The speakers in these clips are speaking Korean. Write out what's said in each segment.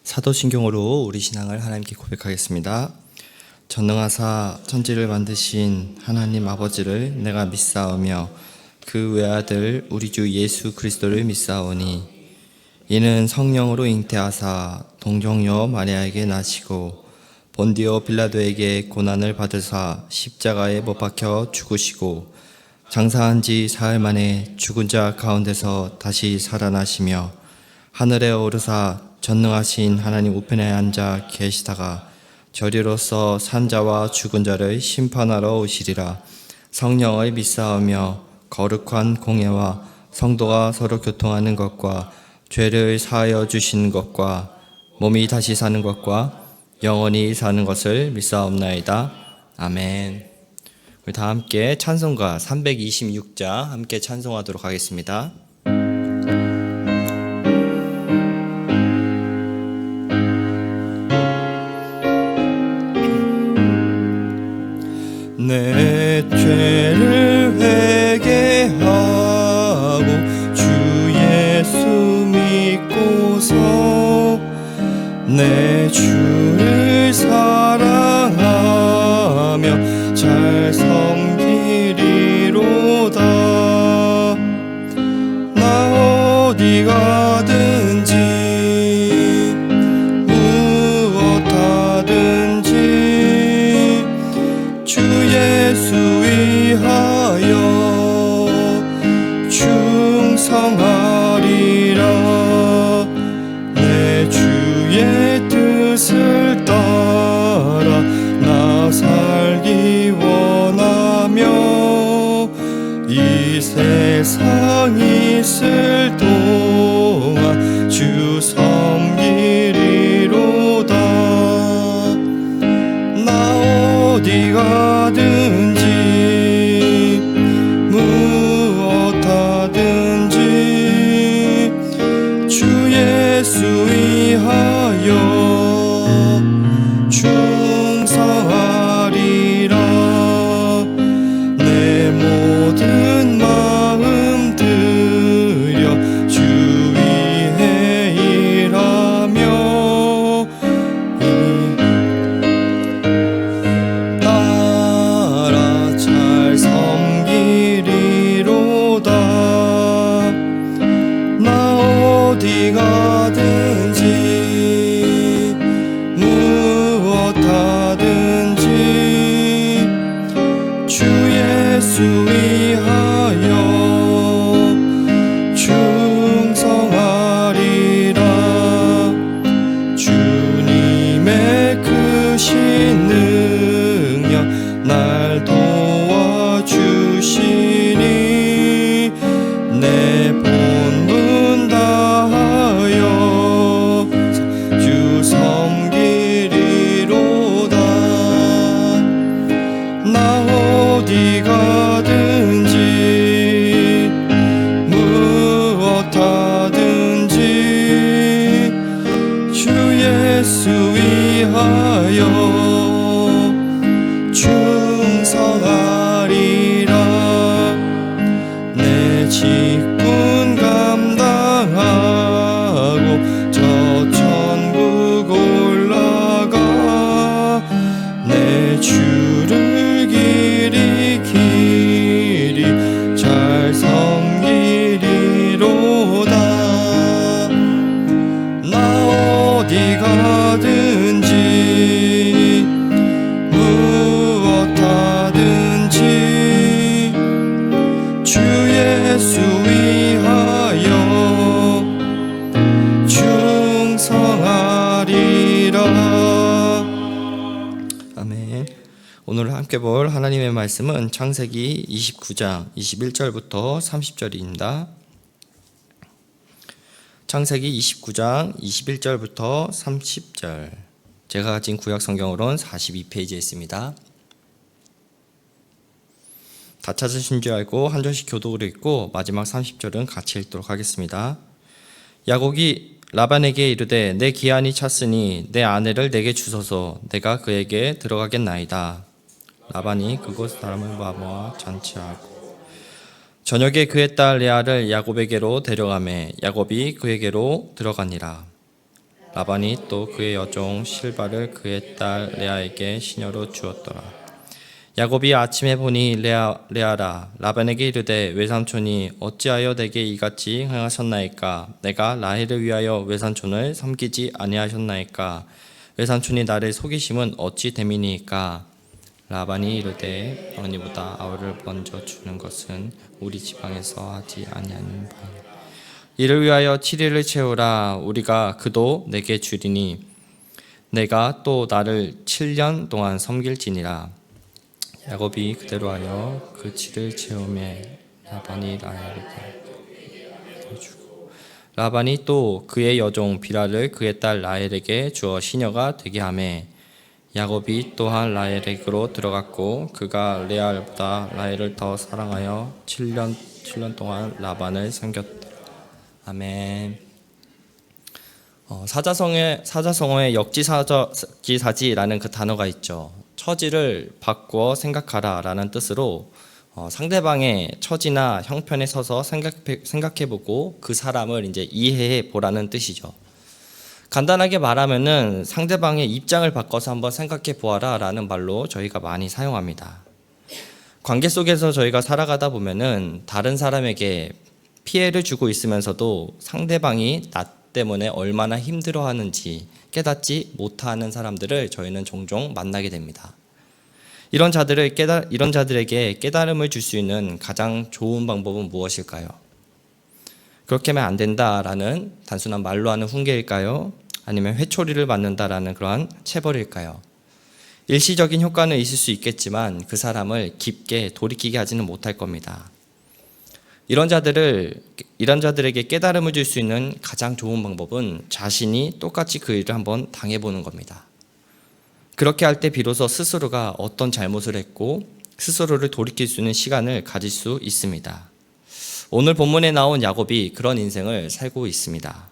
사도신경으로 우리 신앙을 하나님께 고백하겠습니다. 전능하사 천지를 만드신 하나님 아버지를 내가 믿사오며 그 외아들 우리 주 예수 그리스도를 믿사오니 이는 성령으로 잉태하사 동정녀 마리아에게 나시고 본디오 빌라도에게 고난을 받으사 십자가에 못 박혀 죽으시고 장사한 지 사흘 만에 죽은 자 가운데서 다시 살아나시며 하늘에 오르사 전능하신 하나님 우편에 앉아 계시다가 저리로서 산자와 죽은 자를 심판하러 오시리라. 성령을 믿사오며 거룩한 공예와 성도가 서로 교통하는 것과 죄를 사하여 주시는 것과 몸이 다시 사는 것과 영원히 사는 것을 믿사옵나이다. 아멘. 우리 다 함께 찬송가 326자 함께 찬송하도록 하겠습니다. 내 죄를 회개하고 주 예수 믿고서 내 주를 사랑하며 잘 섬기리로다. 나 어디 가든지 무엇하든지 주 예수 위하여 충성하리라. 내 주의 뜻을 따라 나 살기 원하며 이 세상 있을 동안 주 섬기리로다. 나 어디 가든지 무엇하든지 주 예수 위하여 충성하리라. 내 모든 마음 들여 주 위에 일하며 따라 잘 섬기리로다. 나 어디 가든지 무엇하든지 주 예수 위하여 충성하리라. 주님의 크신 능력 날 도와주시니 내 본분 다하여 주 섬기리로다. 나 어디 가든지 무엇하든지 주 예수 위하여 충성하리라. 내 직분 감당하고 저 천국 올라가 내 주를 길이 잘 섬기리로다. 나 어디 가든지 무엇하든지 주 예수 위하여 충성하리라. 아멘. 오늘 함께 볼 하나님의 말씀은 창세기 29장 21절부터 30절입니다. 창세기 29장 21절부터 30절. 제가 가진 구약 성경으로는 42페이지에 있습니다. 다 찾으신 줄 알고 한 절씩 교독으로 읽고 마지막 30절은 같이 읽도록 하겠습니다. 야곱이 라반에게 이르되 내 기한이 찼으니 내 아내를 내게 주소서 내가 그에게 들어가겠나이다. 라반이 그곳 사람을 모아 잔치하고 저녁에 그의 딸 레아를 야곱에게로 데려가매 야곱이 그에게로 들어가니라. 라반이 또 그의 여종 실바를 그의 딸 레아에게 시녀로 주었더라. 야곱이 아침에 보니 레아라 라반에게 이르되 외삼촌이 어찌하여 내게 이같이 행하셨나이까? 내가 라헬을 위하여 외삼촌을 섬기지 아니하셨나이까? 외삼촌이 나를 속이심은 어찌 됨이니까? 라반이 이르되 어머니보다 아우를 먼저 주는 것은 우리 지방에서 하지 아니하는 바니라. 이를 위하여 7일을 채우라. 우리가 그도 내게 주리니 내가 또 나를 7년 동안 섬길지니라. 야곱이 그대로 하여 그 7일 채우매 라반이 라헬에게 주고 라반이 또 그의 여종 비라를 그의 딸 라헬에게 주어 시녀가 되게 하매 야곱이 또한 라헬에게로 들어갔고 그가 레알보다 라헬을 더 사랑하여 7년 동안 라반을 섬겼다. 아멘. 사자성어에 역지사지라는 그 단어가 있죠. 처지를 바꾸어 생각하라 라는 뜻으로 상대방의 처지나 형편에 서서 생각해보고 그 사람을 이제 이해해 보라는 뜻이죠. 간단하게 말하면은 상대방의 입장을 바꿔서 한번 생각해 보아라 라는 말로 저희가 많이 사용합니다. 관계 속에서 저희가 살아가다 보면은 다른 사람에게 피해를 주고 있으면서도 상대방이 나 때문에 얼마나 힘들어하는지 깨닫지 못하는 사람들을 저희는 종종 만나게 됩니다. 이런 자들에게 깨달음을 줄 수 있는 가장 좋은 방법은 무엇일까요? 그렇게 하면 안 된다라는 단순한 말로 하는 훈계일까요? 아니면 회초리를 맞는다라는 그러한 체벌일까요? 일시적인 효과는 있을 수 있겠지만 그 사람을 깊게 돌이키게 하지는 못할 겁니다. 이런 자들에게 깨달음을 줄 수 있는 가장 좋은 방법은 자신이 똑같이 그 일을 한번 당해보는 겁니다. 그렇게 할 때 비로소 스스로가 어떤 잘못을 했고 스스로를 돌이킬 수 있는 시간을 가질 수 있습니다. 오늘 본문에 나온 야곱이 그런 인생을 살고 있습니다.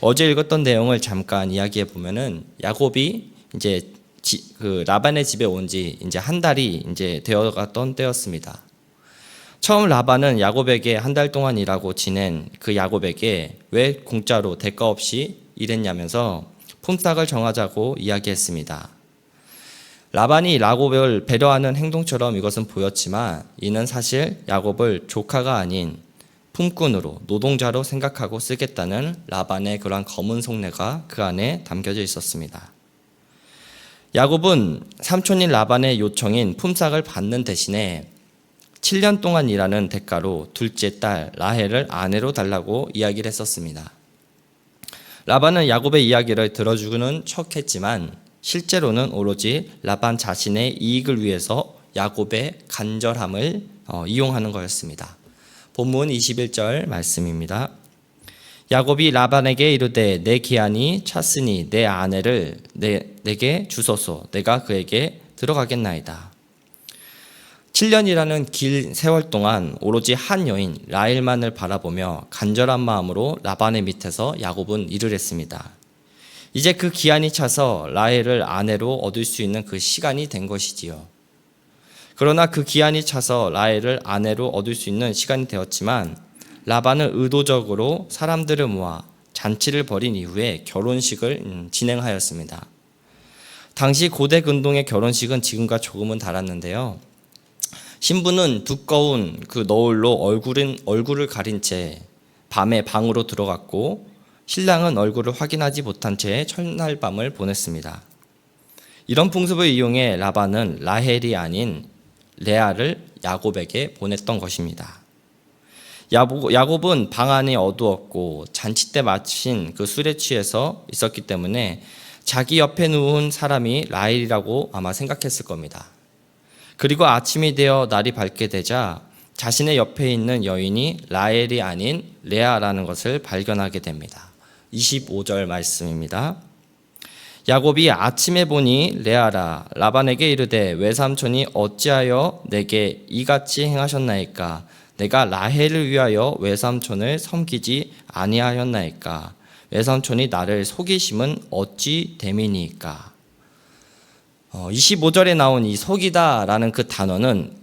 어제 읽었던 내용을 잠깐 이야기해 보면은 야곱이 이제 그 라반의 집에 온 지 이제 한 달이 이제 되어갔던 때였습니다. 처음 라반은 야곱에게 한 달 동안 일하고 지낸 그 야곱에게 왜 공짜로 대가 없이 일했냐면서 품삯을 정하자고 이야기했습니다. 라반이 야곱을 배려하는 행동처럼 이것은 보였지만 이는 사실 야곱을 조카가 아닌 품꾼으로 노동자로 생각하고 쓰겠다는 라반의 그러한 검은 속내가 그 안에 담겨져 있었습니다. 야곱은 삼촌인 라반의 요청인 품삯을 받는 대신에 7년 동안 일하는 대가로 둘째 딸 라헬을 아내로 달라고 이야기를 했었습니다. 라반은 야곱의 이야기를 들어주는 척했지만 실제로는 오로지 라반 자신의 이익을 위해서 야곱의 간절함을 이용하는 거였습니다. 본문 21절 말씀입니다. 야곱이 라반에게 이르되 내 기한이 찼으니 내 아내를 내게 주소서. 내가 그에게 들어가겠나이다. 7년이라는 긴 세월 동안 오로지 한 여인 라헬만을 바라보며 간절한 마음으로 라반의 밑에서 야곱은 일을 했습니다. 이제 그 기한이 차서 라헬을 아내로 얻을 수 있는 그 시간이 된 것이지요. 그러나 그 기한이 차서 라헬을 아내로 얻을 수 있는 시간이 되었지만 라반은 의도적으로 사람들을 모아 잔치를 벌인 이후에 결혼식을 진행하였습니다. 당시 고대 근동의 결혼식은 지금과 조금은 달랐는데요. 신부는 두꺼운 그 너울로 얼굴을 가린 채 밤에 방으로 들어갔고 신랑은 얼굴을 확인하지 못한 채 첫날 밤을 보냈습니다. 이런 풍습을 이용해 라반은 라헬이 아닌 레아를 야곱에게 보냈던 것입니다. 야곱은 방 안이 어두웠고 잔치 때 마신 그 술에 취해서 있었기 때문에 자기 옆에 누운 사람이 라헬이라고 아마 생각했을 겁니다. 그리고 아침이 되어 날이 밝게 되자 자신의 옆에 있는 여인이 라헬이 아닌 레아라는 것을 발견하게 됩니다. 25절 말씀입니다. 야곱이 아침에 보니 레아라 라반에게 이르되 외삼촌이 어찌하여 내게 이같이 행하셨나이까? 내가 라헬을 위하여 외삼촌을 섬기지 아니하였나이까? 외삼촌이 나를 속이심은 어찌 됨이니까? 25절에 나온 이 속이다라는 그 단어는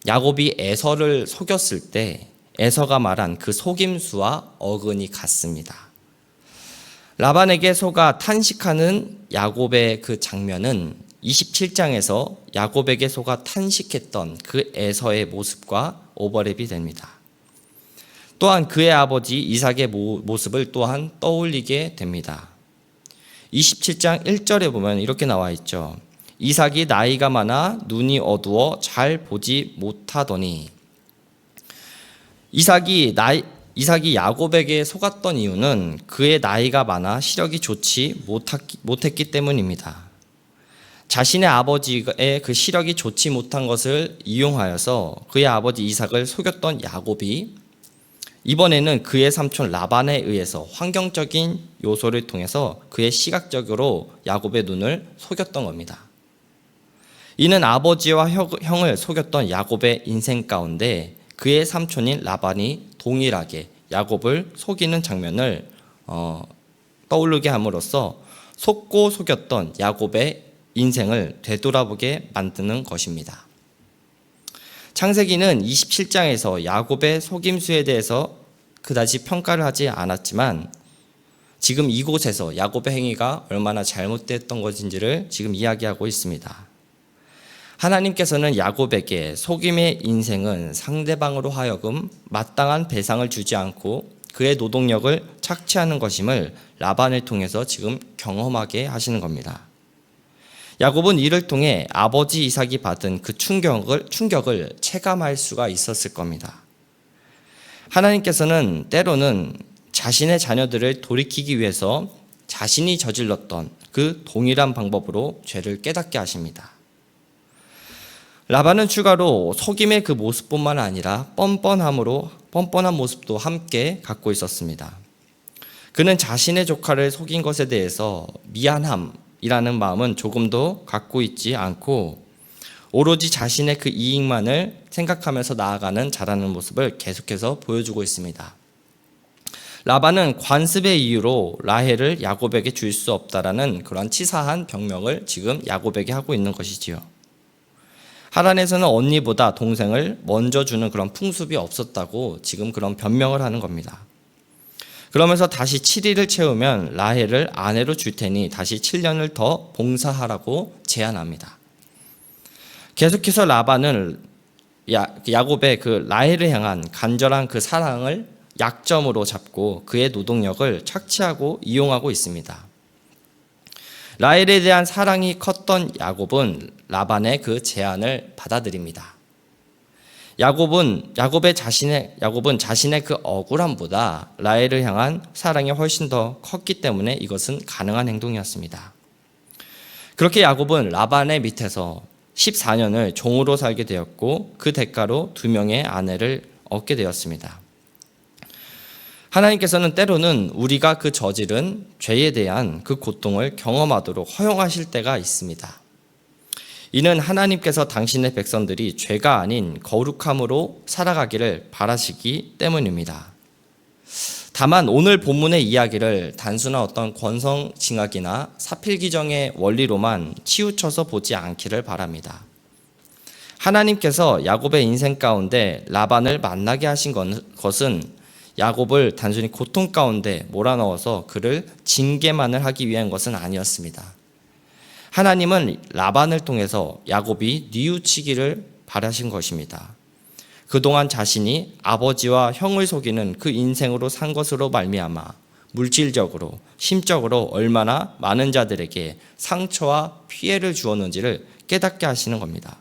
야곱이 에서를 속였을 때 에서가 말한 그 속임수와 어근이 같습니다. 라반에게 속아 탄식하는 야곱의 그 장면은 27장에서 야곱에게 속아 탄식했던 그 에서의 모습과 오버랩이 됩니다. 또한 그의 아버지 이삭의 모습을 또한 떠올리게 됩니다. 27장 1절에 보면 이렇게 나와 있죠. 이삭이 나이가 많아 눈이 어두워 잘 보지 못하더니. 이삭이 야곱에게 속았던 이유는 그의 나이가 많아 시력이 좋지 못했기 때문입니다. 자신의 아버지의 그 시력이 좋지 못한 것을 이용하여서 그의 아버지 이삭을 속였던 야곱이 이번에는 그의 삼촌 라반에 의해서 환경적인 요소를 통해서 그의 시각적으로 야곱의 눈을 속였던 겁니다. 이는 아버지와 형을 속였던 야곱의 인생 가운데 그의 삼촌인 라반이 동일하게 야곱을 속이는 장면을 떠오르게 함으로써 속고 속였던 야곱의 인생을 되돌아보게 만드는 것입니다. 창세기는 27장에서 야곱의 속임수에 대해서 그다지 평가를 하지 않았지만 지금 이곳에서 야곱의 행위가 얼마나 잘못됐던 것인지를 지금 이야기하고 있습니다. 하나님께서는 야곱에게 속임의 인생은 상대방으로 하여금 마땅한 배상을 주지 않고 그의 노동력을 착취하는 것임을 라반을 통해서 지금 경험하게 하시는 겁니다. 야곱은 이를 통해 아버지 이삭이 받은 그 충격을 체감할 수가 있었을 겁니다. 하나님께서는 때로는 자신의 자녀들을 돌이키기 위해서 자신이 저질렀던 그 동일한 방법으로 죄를 깨닫게 하십니다. 라반은 추가로 속임의 그 모습뿐만 아니라 뻔뻔한 모습도 함께 갖고 있었습니다. 그는 자신의 조카를 속인 것에 대해서 미안함이라는 마음은 조금도 갖고 있지 않고 오로지 자신의 그 이익만을 생각하면서 나아가는 자라는 모습을 계속해서 보여주고 있습니다. 라반은 관습의 이유로 라헬을 야곱에게 줄 수 없다라는 그런 치사한 변명을 지금 야곱에게 하고 있는 것이지요. 하란에서는 언니보다 동생을 먼저 주는 그런 풍습이 없었다고 지금 그런 변명을 하는 겁니다. 그러면서 다시 7일을 채우면 라헬을 아내로 줄 테니 다시 7년을 더 봉사하라고 제안합니다. 계속해서 라반은 야곱의 그 라헬을 향한 간절한 그 사랑을 약점으로 잡고 그의 노동력을 착취하고 이용하고 있습니다. 라헬에 대한 사랑이 컸던 야곱은 라반의 그 제안을 받아들입니다. 야곱은 자신의 그 억울함보다 라헬을 향한 사랑이 훨씬 더 컸기 때문에 이것은 가능한 행동이었습니다. 그렇게 야곱은 라반의 밑에서 14년을 종으로 살게 되었고 그 대가로 2명의 아내를 얻게 되었습니다. 하나님께서는 때로는 우리가 그 저지른 죄에 대한 그 고통을 경험하도록 허용하실 때가 있습니다. 이는 하나님께서 당신의 백성들이 죄가 아닌 거룩함으로 살아가기를 바라시기 때문입니다. 다만 오늘 본문의 이야기를 단순한 어떤 권성징악이나 사필기정의 원리로만 치우쳐서 보지 않기를 바랍니다. 하나님께서 야곱의 인생 가운데 라반을 만나게 하신 것은 야곱을 단순히 고통 가운데 몰아넣어서 그를 징계만을 하기 위한 것은 아니었습니다. 하나님은 라반을 통해서 야곱이 뉘우치기를 바라신 것입니다. 그동안 자신이 아버지와 형을 속이는 그 인생으로 산 것으로 말미암아 물질적으로, 심적으로 얼마나 많은 자들에게 상처와 피해를 주었는지를 깨닫게 하시는 겁니다.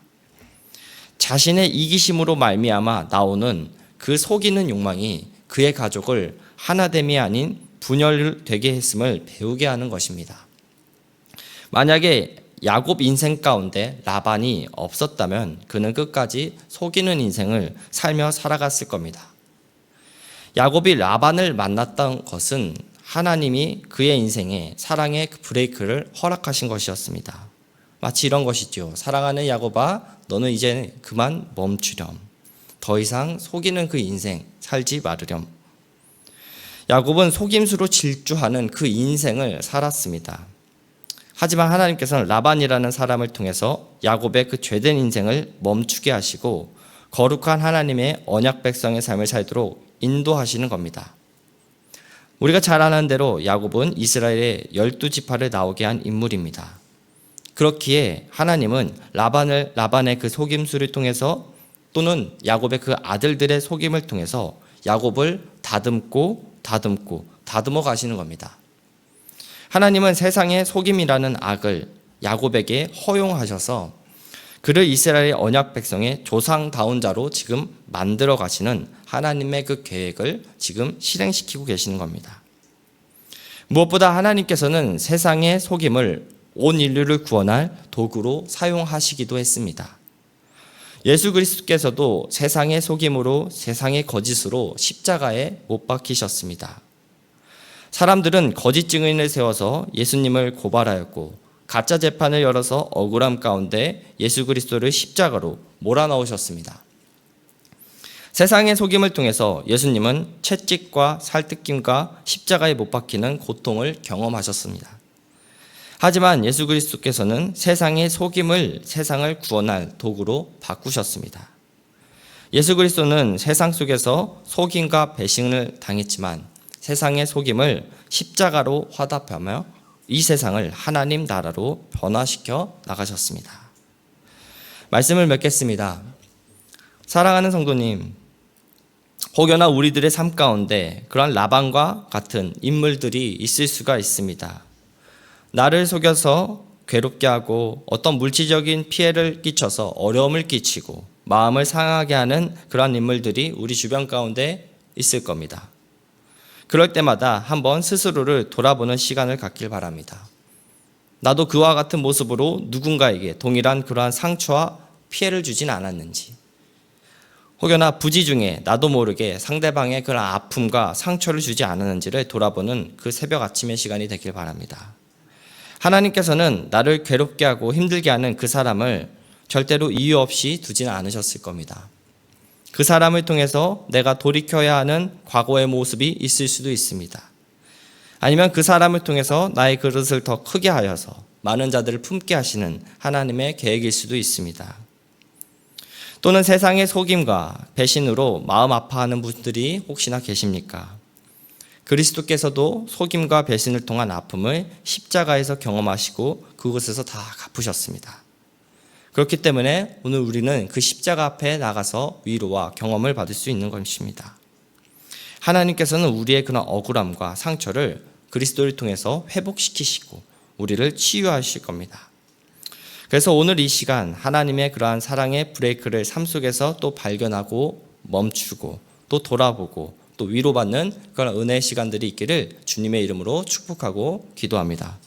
자신의 이기심으로 말미암아 나오는 그 속이는 욕망이 그의 가족을 하나됨이 아닌 분열되게 했음을 배우게 하는 것입니다. 만약에 야곱 인생 가운데 라반이 없었다면 그는 끝까지 속이는 인생을 살며 살아갔을 겁니다. 야곱이 라반을 만났던 것은 하나님이 그의 인생에 사랑의 브레이크를 허락하신 것이었습니다. 마치 이런 것이죠. 사랑하는 야곱아, 너는 이제 그만 멈추렴. 더 이상 속이는 그 인생 살지 말으렴. 야곱은 속임수로 질주하는 그 인생을 살았습니다. 하지만 하나님께서는 라반이라는 사람을 통해서 야곱의 그 죄된 인생을 멈추게 하시고 거룩한 하나님의 언약 백성의 삶을 살도록 인도하시는 겁니다. 우리가 잘 아는 대로 야곱은 이스라엘의 12지파를 나오게 한 인물입니다. 그렇기에 하나님은 라반의 그 속임수를 통해서 또는 야곱의 그 아들들의 속임을 통해서 야곱을 다듬어 가시는 겁니다. 하나님은 세상의 속임이라는 악을 야곱에게 허용하셔서 그를 이스라엘의 언약 백성의 조상다운 자로 지금 만들어 가시는 하나님의 그 계획을 지금 실행시키고 계시는 겁니다. 무엇보다 하나님께서는 세상의 속임을 온 인류를 구원할 도구로 사용하시기도 했습니다. 예수 그리스도께서도 세상의 속임으로 세상의 거짓으로 십자가에 못 박히셨습니다. 사람들은 거짓 증인을 세워서 예수님을 고발하였고 가짜 재판을 열어서 억울함 가운데 예수 그리스도를 십자가로 몰아넣으셨습니다. 세상의 속임을 통해서 예수님은 채찍과 살뜯김과 십자가에 못 박히는 고통을 경험하셨습니다. 하지만 예수 그리스도께서는 세상의 속임을 세상을 구원할 도구로 바꾸셨습니다. 예수 그리스도는 세상 속에서 속임과 배신을 당했지만 세상의 속임을 십자가로 화답하며 이 세상을 하나님 나라로 변화시켜 나가셨습니다. 말씀을 맺겠습니다. 사랑하는 성도님, 혹여나 우리들의 삶 가운데 그런 라반과 같은 인물들이 있을 수가 있습니다. 나를 속여서 괴롭게 하고 어떤 물질적인 피해를 끼쳐서 어려움을 끼치고 마음을 상하게 하는 그런 인물들이 우리 주변 가운데 있을 겁니다. 그럴 때마다 한번 스스로를 돌아보는 시간을 갖길 바랍니다. 나도 그와 같은 모습으로 누군가에게 동일한 그러한 상처와 피해를 주진 않았는지, 혹여나 부지 중에 나도 모르게 상대방의 그런 아픔과 상처를 주지 않았는지를 돌아보는 그 새벽 아침의 시간이 되길 바랍니다. 하나님께서는 나를 괴롭게 하고 힘들게 하는 그 사람을 절대로 이유 없이 두지는 않으셨을 겁니다. 그 사람을 통해서 내가 돌이켜야 하는 과거의 모습이 있을 수도 있습니다. 아니면 그 사람을 통해서 나의 그릇을 더 크게 하여서 많은 자들을 품게 하시는 하나님의 계획일 수도 있습니다. 또는 세상의 속임과 배신으로 마음 아파하는 분들이 혹시나 계십니까? 그리스도께서도 속임과 배신을 통한 아픔을 십자가에서 경험하시고 그곳에서 다 갚으셨습니다. 그렇기 때문에 오늘 우리는 그 십자가 앞에 나가서 위로와 경험을 받을 수 있는 것입니다. 하나님께서는 우리의 그런 억울함과 상처를 그리스도를 통해서 회복시키시고 우리를 치유하실 겁니다. 그래서 오늘 이 시간 하나님의 그러한 사랑의 브레이크를 삶 속에서 또 발견하고 멈추고 또 돌아보고 또 위로받는 그런 은혜의 시간들이 있기를 주님의 이름으로 축복하고 기도합니다.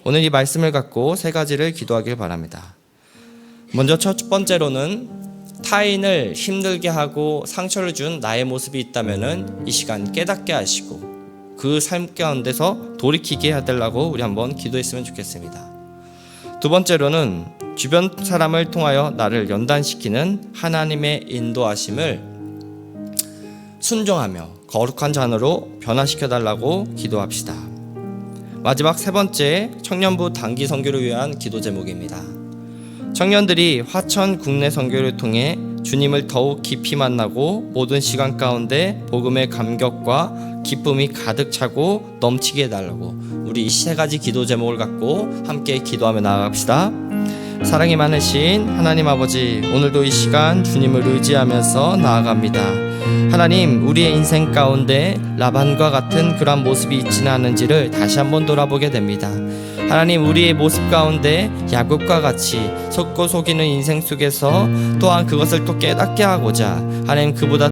오늘 이 말씀을 갖고 세 가지를 기도하길 바랍니다. 먼저 첫 번째로는 타인을 힘들게 하고 상처를 준 나의 모습이 있다면은 이 시간 깨닫게 하시고 그 삶 가운데서 돌이키게 해달라고 우리 한번 기도했으면 좋겠습니다. 두 번째로는 주변 사람을 통하여 나를 연단시키는 하나님의 인도하심을 순종하며 거룩한 자녀로 변화시켜달라고 기도합시다. 마지막 세 번째, 청년부 단기 선교를 위한 기도 제목입니다. 청년들이 화천 국내 선교를 통해 주님을 더욱 깊이 만나고 모든 시간 가운데 복음의 감격과 기쁨이 가득 차고 넘치게 해달라고 우리 이 세 가지 기도 제목을 갖고 함께 기도하며 나아갑시다. 사랑이 많으신 하나님 아버지, 오늘도 이 시간 주님을 의지하면서 나아갑니다. 하나님, 우리의 인생 가운데 라반과 같은 그러한 모습이 있지는 않은지를 다시 한번 돌아보게 됩니다. 하나님, 우리의 모습 가운데 야곱과 같이 속고 속이는 인생 속에서 또한 그것을 또 깨닫게 하고자 하나님, 그보다